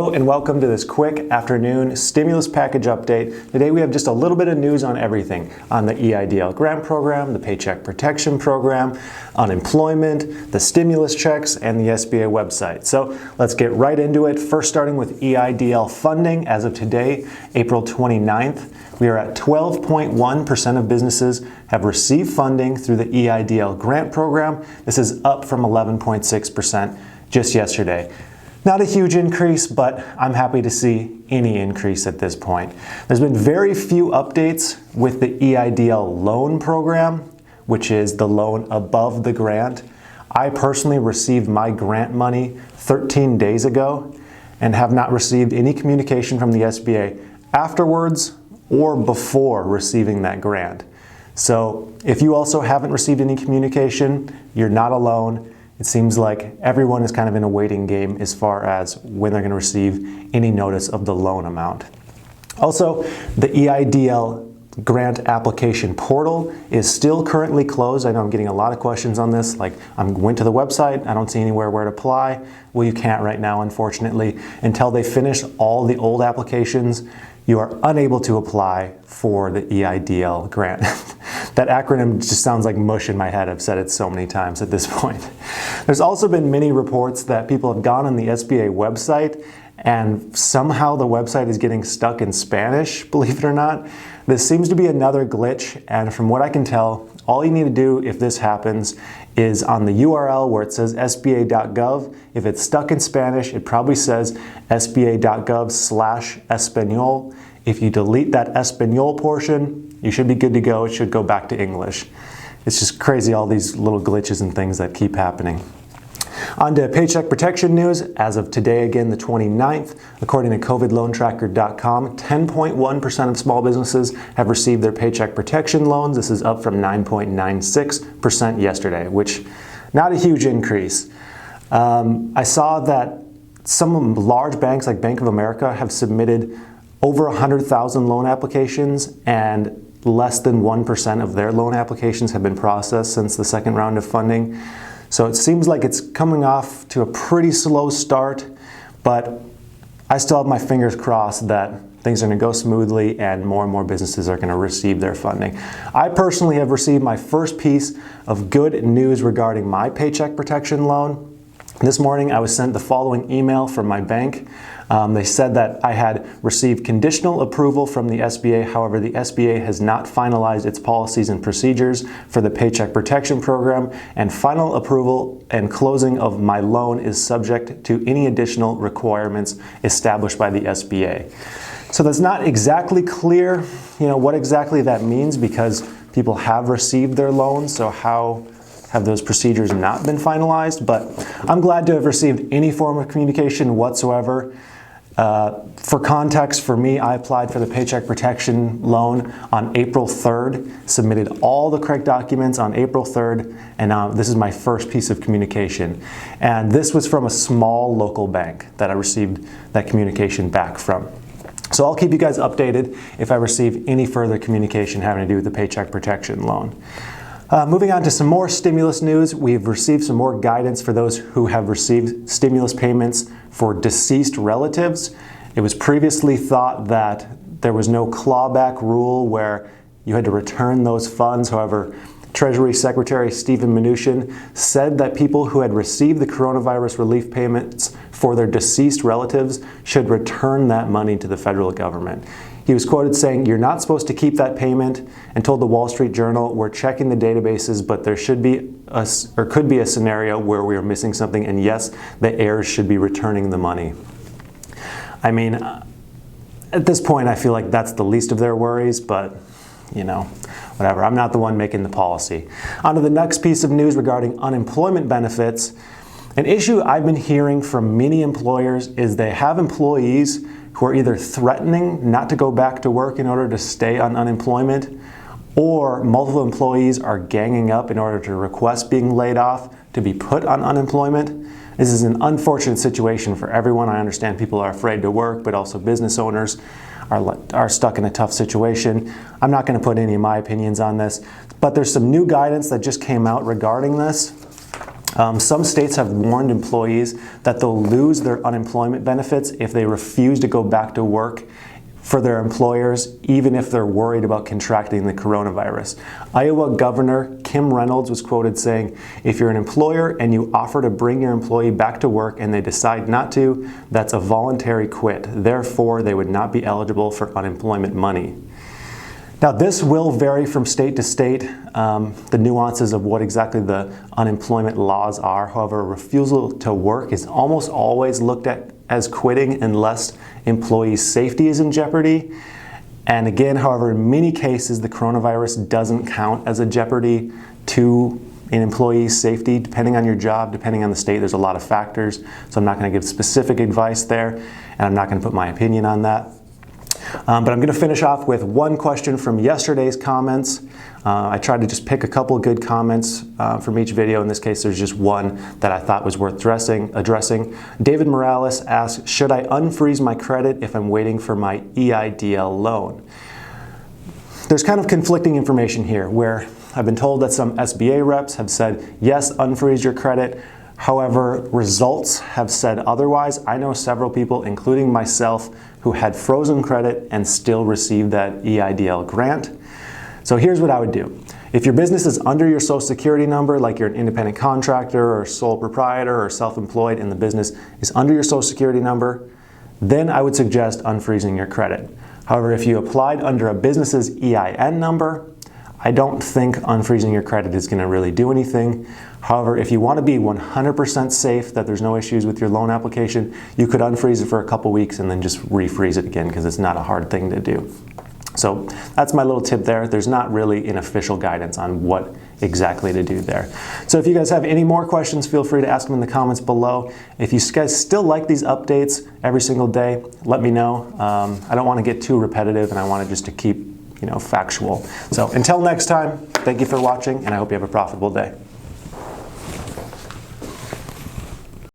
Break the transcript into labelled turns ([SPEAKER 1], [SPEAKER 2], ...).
[SPEAKER 1] Hello and welcome to this quick afternoon stimulus package update. Today we have just a little bit of news on everything, on the EIDL grant program, the Paycheck Protection Program, unemployment, the stimulus checks, and the SBA website. So let's get right into it. First, starting with EIDL funding. As of today, April 29th, we are at 12.1% of businesses have received funding through the EIDL grant program. This is up from 11.6% just yesterday. Not a huge increase, but I'm happy to see any increase at this point. There's been very few updates with the EIDL loan program, which is the loan above the grant. I personally received my grant money 13 days ago and have not received any communication from the SBA afterwards or before receiving that grant. So if you also haven't received any communication, you're not alone. It seems like everyone is kind of in a waiting game as far as when they're going to receive any notice of the loan amount. Also, the EIDL grant application portal is still currently closed. I know I'm getting a lot of questions on this, like I went to the website, I don't see anywhere where to apply. Well, you can't right now, unfortunately. Until they finish all the old applications, you are unable to apply for the EIDL grant. That acronym just sounds like mush in my head. I've said it so many times at this point. There's also been many reports that people have gone on the SBA website and somehow the website is getting stuck in Spanish, believe it or not. This seems to be another glitch, and from what I can tell, all you need to do if this happens is on the URL where it says sba.gov. If it's stuck in Spanish, it probably says sba.gov/Espanol. If you delete that Espanol portion, you should be good to go. It should go back to English. It's just crazy, all these little glitches and things that keep happening. On to paycheck protection news. As of today, again, the 29th, according to COVIDLoanTracker.com, 10.1% of small businesses have received their paycheck protection loans. This is up from 9.96% yesterday, which not a huge increase. I saw that some large banks like Bank of America have submitted over 100,000 loan applications, and less than 1% of their loan applications have been processed since the second round of funding. So it seems like it's coming off to a pretty slow start, but I still have my fingers crossed that things are going to go smoothly and more businesses are going to receive their funding. I personally have received my first piece of good news regarding my paycheck protection loan. This morning I was sent the following email from my bank. They said that I had received conditional approval from the SBA. However, the SBA has not finalized its policies and procedures for the Paycheck Protection Program, and final approval and closing of my loan is subject to any additional requirements established by the SBA. So that's not exactly clear, what exactly that means, because people have received their loans. So how have those procedures not been finalized? But I'm glad to have received any form of communication whatsoever. For context, for me, I applied for the Paycheck Protection loan on April 3rd, submitted all the correct documents on April 3rd, and now this is my first piece of communication. And this was from a small local bank that I received that communication back from. So I'll keep you guys updated if I receive any further communication having to do with the Paycheck Protection loan. Moving on to some more stimulus news, we've received some more guidance for those who have received stimulus payments for deceased relatives. It was previously thought that there was no clawback rule where you had to return those funds. However, Treasury Secretary Steven Mnuchin said that people who had received the coronavirus relief payments for their deceased relatives should return that money to the federal government. He was quoted saying, "You're not supposed to keep that payment," and told the Wall Street Journal, "We're checking the databases, but there could be a scenario where we are missing something, and yes, the heirs should be returning the money." I mean, at this point, I feel like that's the least of their worries, but whatever. I'm not the one making the policy. On to the next piece of news regarding unemployment benefits. An issue I've been hearing from many employers is they have employees who are either threatening not to go back to work in order to stay on unemployment, or multiple employees are ganging up in order to request being laid off to be put on unemployment. This is an unfortunate situation for everyone. I understand people are afraid to work, but also business owners are stuck in a tough situation. I'm not going to put any of my opinions on this, but there's some new guidance that just came out regarding this. Some states have warned employees that they'll lose their unemployment benefits if they refuse to go back to work for their employers, even if they're worried about contracting the coronavirus. Iowa Governor Kim Reynolds was quoted saying, "If you're an employer and you offer to bring your employee back to work and they decide not to, that's a voluntary quit. Therefore, they would not be eligible for unemployment money." Now, this will vary from state to state, the nuances of what exactly the unemployment laws are. However, refusal to work is almost always looked at as quitting unless employee safety is in jeopardy. And again, however, in many cases, the coronavirus doesn't count as a jeopardy to an employee's safety, depending on your job, depending on the state. There's a lot of factors, so I'm not going to give specific advice there, and I'm not going to put my opinion on that. But I'm going to finish off with one question from yesterday's comments. I tried to just pick a couple of good comments from each video. In this case, there's just one that I thought was worth addressing. David Morales asks, should I unfreeze my credit if I'm waiting for my EIDL loan? There's kind of conflicting information here, where I've been told that some SBA reps have said, yes, unfreeze your credit. However, results have said otherwise. I know several people, including myself, who had frozen credit and still received that EIDL grant. So here's what I would do. If your business is under your Social Security number, like you're an independent contractor or sole proprietor or self-employed and the business is under your Social Security number, then I would suggest unfreezing your credit. However, if you applied under a business's EIN number, I don't think unfreezing your credit is going to really do anything. However, if you want to be 100% safe that there's no issues with your loan application, you could unfreeze it for a couple weeks and then just refreeze it again, because it's not a hard thing to do. So that's my little tip there. There's not really an official guidance on what exactly to do there. So if you guys have any more questions, feel free to ask them in the comments below. If you guys still like these updates every single day, let me know. I don't want to get too repetitive, and I want it just to keep factual. So until next time, thank you for watching, and I hope you have a profitable day.